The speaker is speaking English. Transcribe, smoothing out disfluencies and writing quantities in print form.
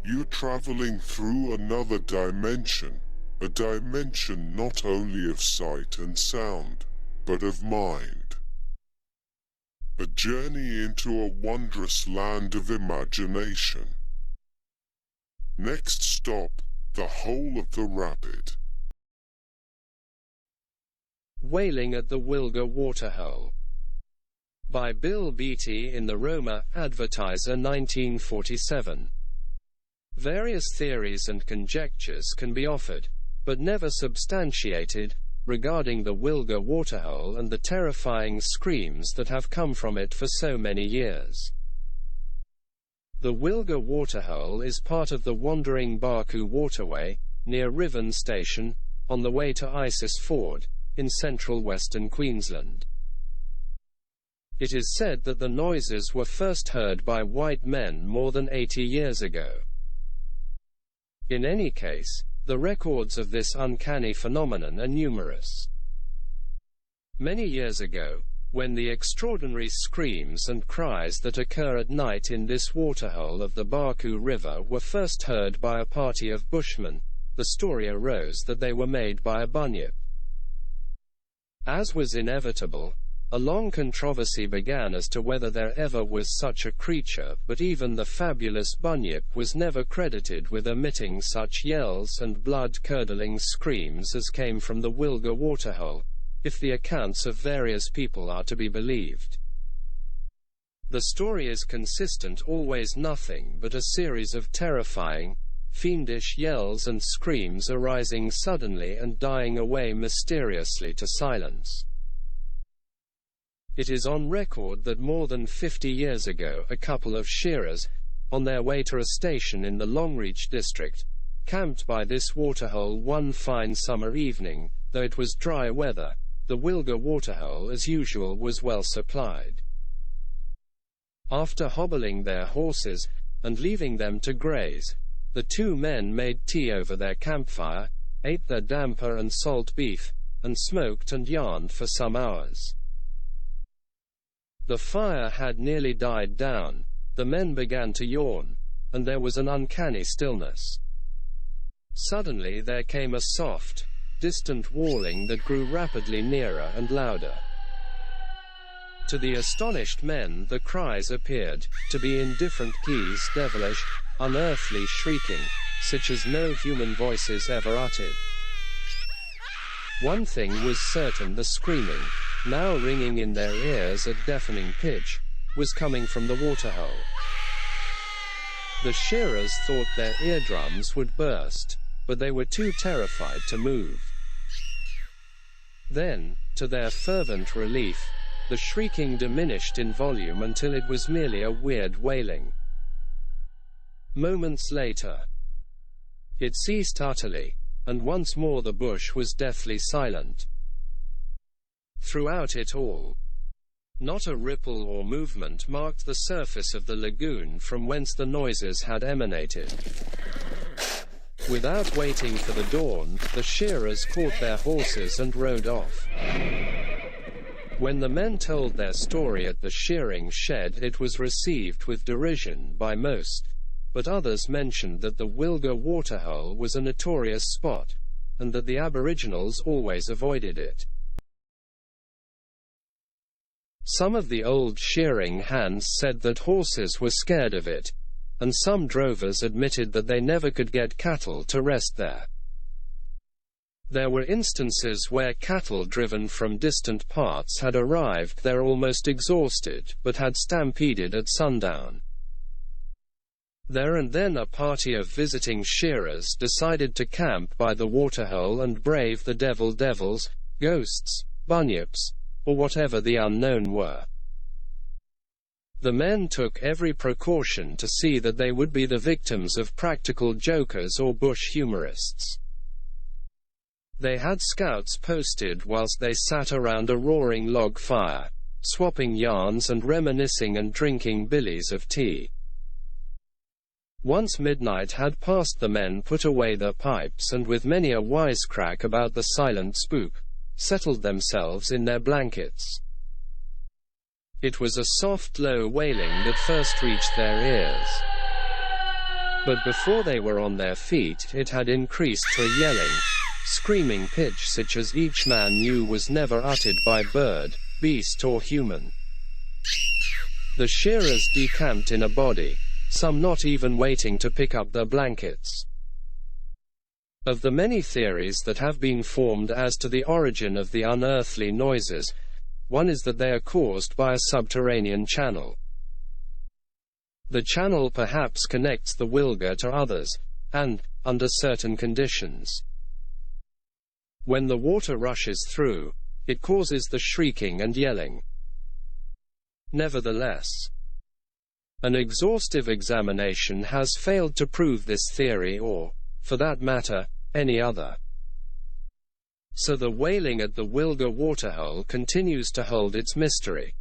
You're traveling through another dimension, a dimension not only of sight and sound, but of mind. A journey into a wondrous land of imagination. Next stop, the Hole of the Rabbit. Wailing at the Wilga Waterhole. By Bill Beattie in the Roma Advertiser 1947. Various theories and conjectures can be offered, but never substantiated, regarding the Wilga Waterhole and the terrifying screams that have come from it for so many years. The Wilga Waterhole is part of the wandering Barcoo Waterway, near Riven Station, on the way to Isis Ford, in central western Queensland. It is said that the noises were first heard by white men more than 80 years ago. In any case, the records of this uncanny phenomenon are numerous. Many years ago, when the extraordinary screams and cries that occur at night in this waterhole of the Barcoo River were first heard by a party of bushmen, the story arose that they were made by a bunyip. As was inevitable, a long controversy began as to whether there ever was such a creature, but even the fabulous bunyip was never credited with emitting such yells and blood-curdling screams as came from the Wilga Waterhole, if the accounts of various people are to be believed. The story is consistent, always nothing but a series of terrifying, fiendish yells and screams arising suddenly and dying away mysteriously to silence. It is on record that more than 50 years ago a couple of shearers, on their way to a station in the Longreach district, camped by this waterhole one fine summer evening. Though it was dry weather, the Wilga Waterhole as usual was well supplied. After hobbling their horses, and leaving them to graze, the two men made tea over their campfire, ate their damper and salt beef, and smoked and yarned for some hours. The fire had nearly died down, the men began to yawn, and there was an uncanny stillness. Suddenly there came a soft, distant wailing that grew rapidly nearer and louder. To the astonished men the cries appeared to be in different keys, devilish, unearthly shrieking, such as no human voices ever uttered. One thing was certain: the screaming, now ringing in their ears at deafening pitch, was coming from the waterhole. The shearers thought their eardrums would burst, but they were too terrified to move. Then, to their fervent relief, the shrieking diminished in volume until it was merely a weird wailing. Moments later, it ceased utterly, and once more the bush was deathly silent. Throughout it all, not a ripple or movement marked the surface of the lagoon from whence the noises had emanated. Without waiting for the dawn, the shearers caught their horses and rode off. When the men told their story at the shearing shed, it was received with derision by most, but others mentioned that the Wilga Waterhole was a notorious spot, and that the Aboriginals always avoided it. Some of the old shearing hands said that horses were scared of it, and some drovers admitted that they never could get cattle to rest there. There were instances where cattle driven from distant parts had arrived there almost exhausted, but had stampeded at sundown. There and then a party of visiting shearers decided to camp by the waterhole and brave the devils, ghosts, bunyips, or whatever the unknown were. The men took every precaution to see that they would be the victims of practical jokers or bush humorists. They had scouts posted whilst they sat around a roaring log fire, swapping yarns and reminiscing and drinking billies of tea. Once midnight had passed, the men put away their pipes and, with many a wisecrack about the silent spook, settled themselves in their blankets. It was a soft, low wailing that first reached their ears. But before they were on their feet, it had increased to a yelling, screaming pitch such as each man knew was never uttered by bird, beast or human. The shearers decamped in a body, some not even waiting to pick up their blankets. Of the many theories that have been formed as to the origin of the unearthly noises, one is that they are caused by a subterranean channel. The channel perhaps connects the Wilga to others, and, under certain conditions, when the water rushes through, it causes the shrieking and yelling. Nevertheless, an exhaustive examination has failed to prove this theory or, for that matter, any other. So the wailing at the Wilga Waterhole continues to hold its mystery.